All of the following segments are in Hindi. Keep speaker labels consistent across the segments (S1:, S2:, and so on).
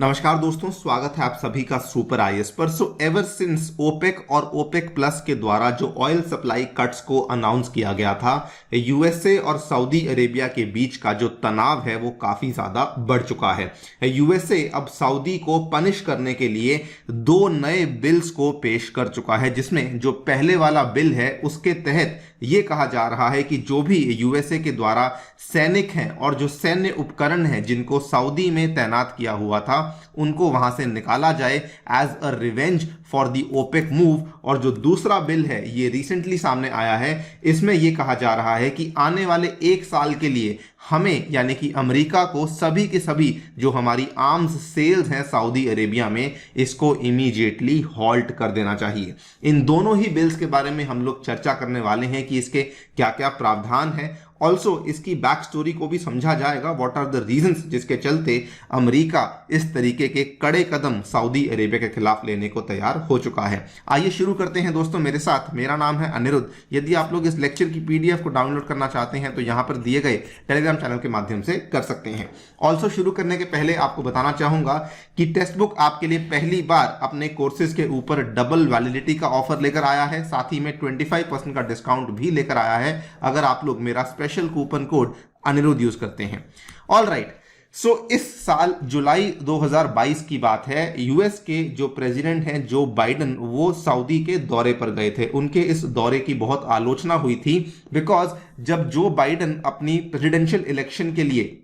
S1: नमस्कार दोस्तों, स्वागत है आप सभी का सुपर आईएएस पर। एवर सिंस ओपेक और ओपेक प्लस के द्वारा जो ऑयल सप्लाई कट्स को अनाउंस किया गया था, यूएसए और सऊदी अरेबिया के बीच का जो तनाव है वो काफी ज्यादा बढ़ चुका है। यूएसए अब सऊदी को पनिश करने के लिए दो नए बिल्स को पेश कर चुका है, जिसमें जो पहले वाला बिल है उसके तहत ये कहा जा रहा है कि जो भी यूएसए के द्वारा सैनिक हैं और जो सैन्य उपकरण हैं जिनको सऊदी में तैनात किया हुआ था उनको वहां से निकाला जाए as a revenge for the OPEC move. और जो दूसरा बिल है ये रिसेंटली सामने आया है, इसमें यह कहा जा रहा है कि आने वाले एक साल के लिए हमें यानी कि अमेरिका को सभी के सभी जो हमारी आर्म्स सेल्स हैं सऊदी अरेबिया में, इसको इमीडिएटली हॉल्ट कर देना चाहिए। इन दोनों ही बिल्स के बारे में हम लोग चर्चा करने वाले हैं कि इसके क्या क्या प्रावधान है। ऑल्सो इसकी बैक स्टोरी को भी समझा जाएगा, व्हाट आर द रीजंस जिसके चलते अमेरिका इस तरीके के कड़े कदम सऊदी अरेबिया के खिलाफ लेने को तैयार हो चुका है। आइए शुरू करते हैं दोस्तों मेरे साथ। मेरा नाम है अनिरुद्ध। यदि आप लोग इस लेक्चर की पीडीएफ को डाउनलोड करना चाहते हैं तो यहां पर दिए गए टेलीग्राम चैनल के माध्यम से कर सकते हैं। ऑल्सो शुरू करने के पहले आपको बताना चाहूंगा कि टेक्स्ट बुक आपके लिए पहली बार अपने कोर्सेज के ऊपर डबल वैलिडिटी का ऑफर लेकर आया है, साथ ही में 25% का डिस्काउंट भी लेकर आया है अगर आप लोग मेरा special coupon code Anirudh use करते हैं। ऑल राइट, सो इस साल जुलाई 2022 की बात है। यूएस के जो प्रेसिडेंट हैं जो बाइडन, वो सऊदी के दौरे पर गए थे। उनके इस दौरे की बहुत आलोचना हुई थी बिकॉज जब जो बाइडन अपनी प्रेसिडेंशियल इलेक्शन के लिए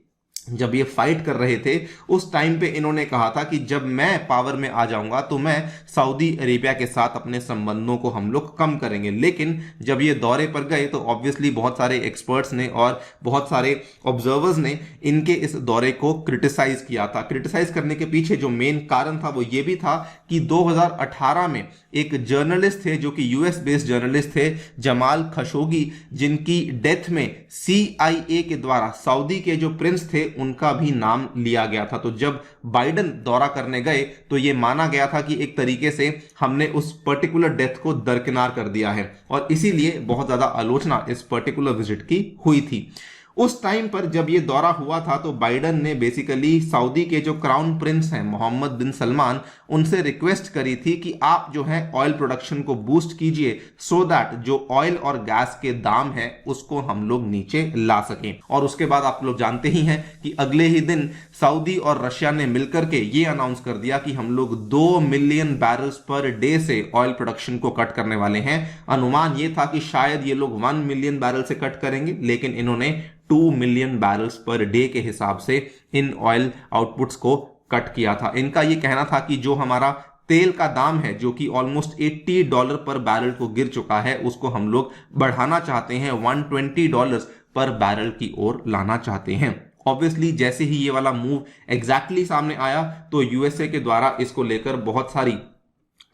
S1: जब ये फाइट कर रहे थे उस टाइम पे इन्होंने कहा था कि जब मैं पावर में आ जाऊंगा तो मैं सऊदी अरेबिया के साथ अपने संबंधों को हम लोग कम करेंगे। लेकिन जब ये दौरे पर गए तो ऑब्वियसली बहुत सारे एक्सपर्ट्स ने और बहुत सारे ऑब्जर्वर्स ने इनके इस दौरे को क्रिटिसाइज किया था। क्रिटिसाइज करने के पीछे जो मेन कारण था वो ये भी था कि 2018 में एक जर्नलिस्ट थे जो कि यूएस बेस्ड जर्नलिस्ट थे, जमाल खशोगी, जिनकी डेथ में सीआईए के द्वारा सऊदी के जो प्रिंस थे उनका भी नाम लिया गया था। तो जब बाइडन दौरा करने गए तो यह माना गया था कि एक तरीके से हमने उस पर्टिकुलर डेथ को दरकिनार कर दिया है और इसीलिए बहुत ज्यादा आलोचना इस पर्टिकुलर विजिट की हुई थी। उस टाइम पर जब ये दौरा हुआ था तो बाइडन ने बेसिकली सऊदी के जो क्राउन प्रिंस हैं मोहम्मद बिन सलमान, उनसे रिक्वेस्ट करी थी कि आप जो है ऑयल प्रोडक्शन को बूस्ट कीजिए सो दैट जो ऑयल और गैस के दाम है उसको हम लोग नीचे ला सकें। और उसके बाद आप लोग जानते ही हैं कि अगले ही दिन सऊदी और रशिया ने मिलकर के ये अनाउंस कर दिया कि हम लोग 2 मिलियन बैरल्स पर डे से ऑयल प्रोडक्शन को कट करने वाले हैं। अनुमान ये था कि शायद ये लोग 1 मिलियन बैरल से कट करेंगे, लेकिन इन्होंने 2 मिलियन बैरल्स पर डे के हिसाब से इन ऑयल आउटपुट्स को कट किया था। इनका यह कहना था कि जो हमारा तेल का दाम है जो कि ऑलमोस्ट $80 पर बैरल को गिर चुका है, उसको हम लोग बढ़ाना चाहते हैं, $120 पर बैरल की ओर लाना चाहते हैं। ऑब्वियसली जैसे ही ये वाला मूव एग्जैक्टली सामने आया तो यूएसए के द्वारा इसको लेकर बहुत सारी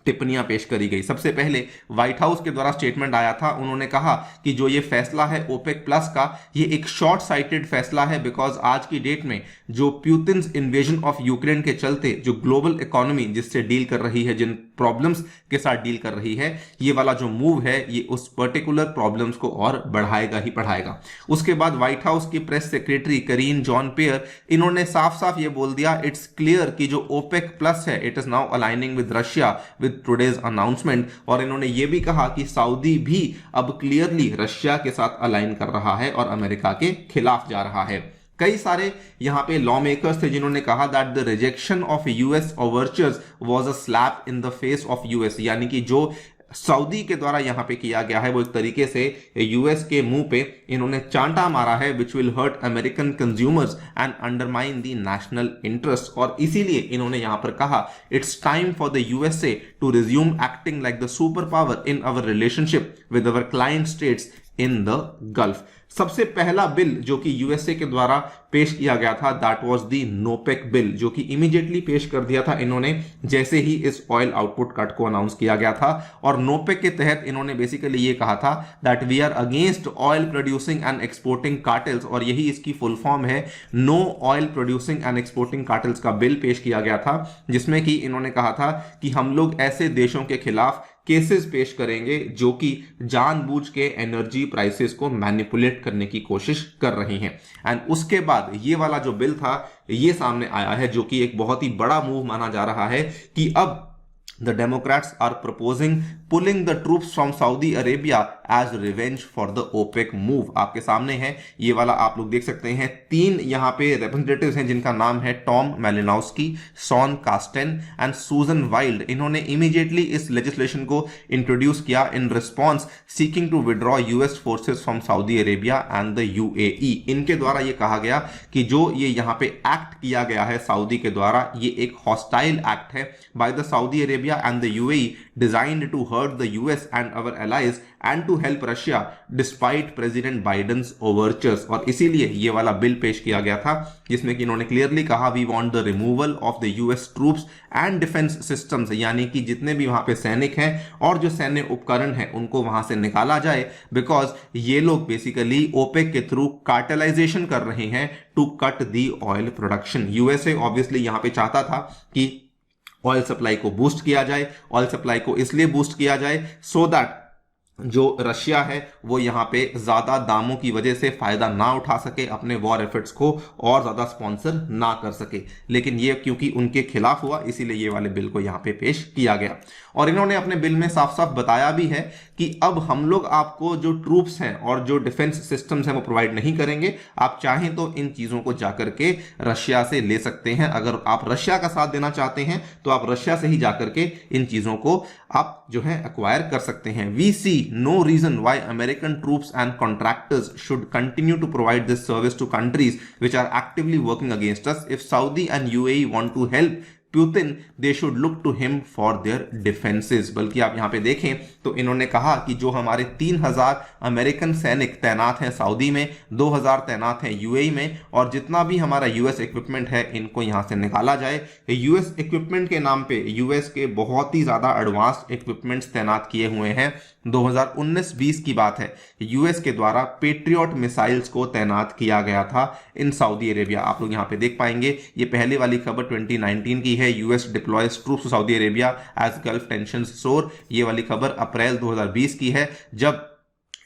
S1: टिप्पणियां पेश करी गई। सबसे पहले व्हाइट हाउस के द्वारा स्टेटमेंट आया था, उन्होंने कहा कि जो ये फैसला है ओपेक प्लस का, ये एक शॉर्ट साइटेड फैसला है बिकॉज आज की डेट में जो प्यूतिन इन्वेजन ऑफ यूक्रेन के चलते जो ग्लोबल इकोनॉमी जिससे डील कर रही है, जिन प्रॉब्लम्स के साथ डील कर रही है, ये वाला जो मूव है ये उस पर्टिकुलर प्रॉब्लम्स को और बढ़ाएगा ही बढ़ाएगा। उसके बाद व्हाइट हाउस की प्रेस सेक्रेटरी करीन जॉन पियर, इन्होंने साफ साफ ये बोल दिया, इट्स क्लियर कि जो ओपेक प्लस है it is now aligning with Russia with today's announcement. और इन्होंने ये भी कहा कि सऊदी भी अब क्लियरली रशिया के साथ अलाइन कर रहा है और अमेरिका के खिलाफ जा रहा है। कई सारे यहां पे लॉ मेकर्स थे जिन्होंने कहा that the rejection of US overtures was a slap in the face of US, यानी कि जो सऊदी के द्वारा यहां पे किया गया है वो एक तरीके से यूएस के मुंह पे इन्होंने चांटा मारा है, which will hurt American consumers and undermine the national interest. और इसीलिए इन्होंने यहां पर कहा it's time for the USA to resume acting like the super power in our relationship with our client states in the Gulf. सबसे पहला बिल जो कि यूएसए के द्वारा पेश किया गया था दैट वाज द नोपेक बिल, जो कि इमीडिएटली पेश कर दिया था इन्होंने जैसे ही इस ऑयल आउटपुट कट को अनाउंस किया गया था। और नोपेक के तहत इन्होंने बेसिकली ये कहा था that we are against oil producing and exporting cartels, और यही इसकी फुल फॉर्म है, no oil producing and exporting cartels का बिल पेश किया गया था, जिसमें कि इन्होंने कहा था कि हम लोग ऐसे देशों के खिलाफ केसेस पेश करेंगे जो कि जानबूझ के एनर्जी प्राइसेस को मैनिपुलेट करने की कोशिश कर रही हैं। एंड उसके बाद ये वाला जो बिल था ये सामने आया है, जो कि एक बहुत ही बड़ा मूव माना जा रहा है कि अब the Democrats are proposing pulling the troops from Saudi Arabia as revenge for the OPEC move। आपके सामने है ये वाला, आप लोग देख सकते हैं 3 यहाँ पे रिप्रेजेंटेटिव्स हैं जिनका नाम है Tom Malinowski, Sean Casten and Susan Wild. इन्होंने इमीडिएटली इस लेजिस्लेशन को इंट्रोड्यूस किया in response seeking to withdraw US forces from Saudi Arabia and the UAE. इनके द्वारा ये कहा गया कि जो ये यहाँ पे एक्ट किया गया है सऊदी के द्वारा, ये एक हॉस्टाइल एक्ट है by the Saudi Arabia and the UAE designed to hurt the US and our allies and to help Russia despite President Biden's overtures। और इसीलिए ये वाला बिल पेश किया गया था जिसमें कि इन्होंने क्लियरली कहा we want the removal of the US troops and defence systems, यानी कि जितने भी वहां पे सैनिक हैं और जो सैन्य उपकरण हैं उनको वहां से निकाला जाए, बिकॉज ये लोग बेसिकली ओपेक के थ्रू कार्टेलाइजेशन कर रहे हैं to cut the oil production. USA obviously यहां पे चाहता था कि ऑयल सप्लाई को बूस्ट किया जाए। ऑयल सप्लाई को इसलिए बूस्ट किया जाए सो दैट जो रशिया है वो यहाँ पे ज्यादा दामों की वजह से फायदा ना उठा सके, अपने वॉर एफर्ट्स को और ज्यादा स्पॉन्सर ना कर सके। लेकिन ये क्योंकि उनके खिलाफ हुआ इसीलिए ये वाले बिल को यहाँ पे पेश किया गया। और इन्होंने अपने बिल में साफ साफ बताया भी है कि अब हम लोग आपको जो ट्रूप्स हैं और जो डिफेंस सिस्टम्स हैं वो प्रोवाइड नहीं करेंगे। आप चाहें तो इन चीजों को जाकर के रशिया से ले सकते हैं। अगर आप रशिया का साथ देना चाहते हैं तो आप रशिया से ही जाकर के इन चीजों को आप जो है एक्वायर कर सकते हैं। We see no reason why American troops and contractors should continue to provide this service to countries which are actively working against us. If Saudi and UAE want to help Putin, they should look to him for their defenses। बल्कि आप यहाँ पे देखें तो इन्होंने कहा कि जो हमारे 3000 अमेरिकन सैनिक तैनात हैं सऊदी में, 2000 तैनात हैं यूएई में, और जितना भी हमारा यूएस इक्विपमेंट है इनको यहाँ से निकाला जाए। यूएस इक्विपमेंट के नाम पे यूएस के बहुत ही ज्यादा एडवांस्ड इक्विपमेंट्स तैनात किए हुए हैं। 2019-20 की बात है, यूएस के द्वारा पेट्रियट मिसाइल्स को तैनात किया गया था इन सऊदी अरेबिया। आप लोग यहाँ पे देख पाएंगे ये पहले वाली खबर 2019 की है, US deploys troops to Saudi Arabia as Gulf tensions soar. ये वाली खबर अप्रैल 2020 की है जब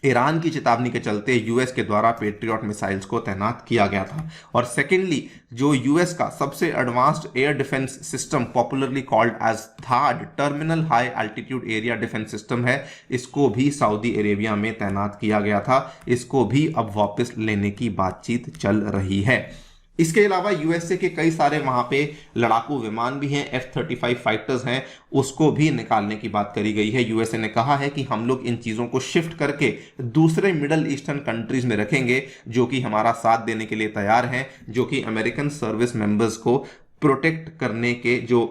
S1: ईरान की चेतावनी के चलते यूएस के द्वारा पेट्रियट मिसाइल्स को तैनात किया गया था। और सेकेंडली जो यूएस का सबसे advanced air defence system popularly called as थाड terminal high altitude area defence system है, इसको भी सऊदी अरेबिया में तैनात किया गया था। इसको भी अब वापस लेने की बातचीत चल रही है। इसके अलावा यूएसए के कई सारे वहां पे लड़ाकू विमान भी हैं, F-35 फाइटर्स हैं, उसको भी निकालने की बात करी गई है। यूएसए ने कहा है कि हम लोग इन चीजों को शिफ्ट करके दूसरे मिडल ईस्टर्न कंट्रीज में रखेंगे जो कि हमारा साथ देने के लिए तैयार हैं, जो कि अमेरिकन सर्विस मेंबर्स को प्रोटेक्ट करने के जो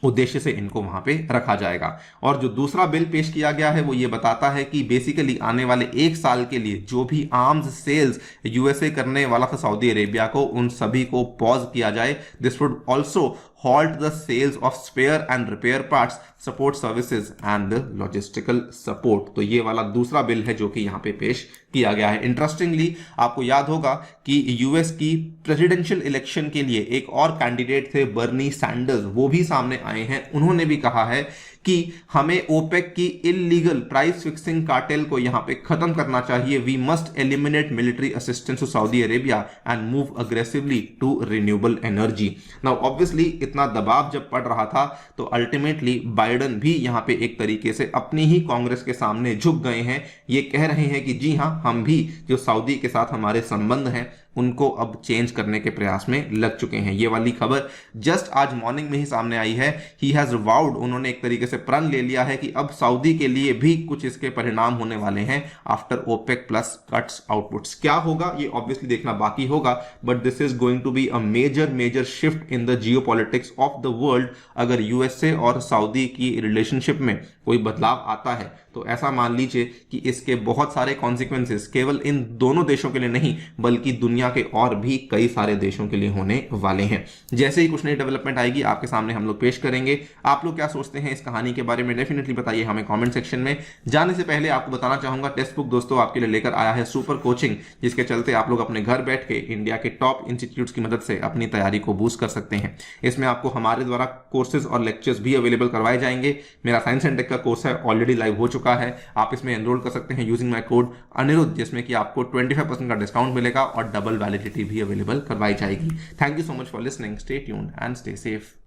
S1: उद्देश्य से इनको वहां पे रखा जाएगा। और जो दूसरा बिल पेश किया गया है वो ये बताता है कि बेसिकली आने वाले 1 साल के लिए जो भी आर्म्स सेल्स यूएसए करने वाला था सऊदी अरेबिया को, उन सभी को पॉज किया जाए। This would also halt the sales of spare and repair parts, support services and logistical support। तो ये वाला दूसरा बिल है जो कि यहाँ पे पेश किया गया है। इंटरेस्टिंगली आपको याद होगा कि यूएस की प्रेसिडेंशियल इलेक्शन के लिए एक और कैंडिडेट थे बर्नी सैंडर्स, वो भी सामने आए हैं। उन्होंने भी कहा है कि हमें ओपेक की इलीगल प्राइस फिक्सिंग कार्टेल को यहां पे खत्म करना चाहिए। We must eliminate military assistance to Saudi Arabia and move aggressively to renewable energy. Now obviously इतना दबाव जब पड़ रहा था तो अल्टीमेटली बाइडन भी यहां पे एक तरीके से अपनी ही कांग्रेस के सामने झुक गए हैं। ये कह रहे हैं कि जी हां, हम भी जो सऊदी के साथ हमारे संबंध हैं उनको अब चेंज करने के प्रयास में लग चुके हैं। ये वाली खबर जस्ट आज मॉर्निंग में ही सामने आई है। ही हैज वाउड, उन्होंने एक तरीके से प्रण ले लिया है कि अब सऊदी के लिए भी कुछ इसके परिणाम होने वाले हैं after OPEC plus cuts outputs. क्या होगा ये ऑब्वियसली देखना बाकी होगा, but this is going to be a major shift in the geopolitics of the world. अगर यूएसए और सऊदी की रिलेशनशिप में कोई बदलाव आता है तो ऐसा मान लीजिए कि इसके बहुत सारे कॉन्सिक्वेंसेस केवल इन दोनों देशों के लिए नहीं बल्कि दुनिया दुनिया के और भी कई सारे देशों के लिए होने वाले हैं। जैसे ही कुछ नई डेवलपमेंट आएगी आपके सामने हम लोग पेश करेंगे। आप लोग क्या सोचते हैं इस कहानी के बारे में डेफिनेटली बताइए हमें कमेंट सेक्शन में। जाने से पहले आपको बताना चाहूंगा टेक्स्ट बुक दोस्तों आपके लिए लेकर आया है सुपर कोचिंग, जिसके चलते आप लोग अपने घर बैठ के इंडिया के टॉप इंस्टीट्यूट्स की मदद से अपनी तैयारी को बूस्ट कर सकते हैं। इसमें आपको हमारे द्वारा कोर्सेज और लेक्चर्स भी अवेलेबल करवाए जाएंगे। मेरा साइंस एंड टेक का कोर्स है, ऑलरेडी लाइव हो चुका है। आप इसमें एनरोल कर सकते हैं यूजिंग माई कोड अनिरुद्ध, जिसमें कि आपको 25% का डिस्काउंट मिलेगा और डबल वैलिडिटी भी अवेलेबल करवाई जाएगी। Thank you so much for listening, stay tuned and stay safe.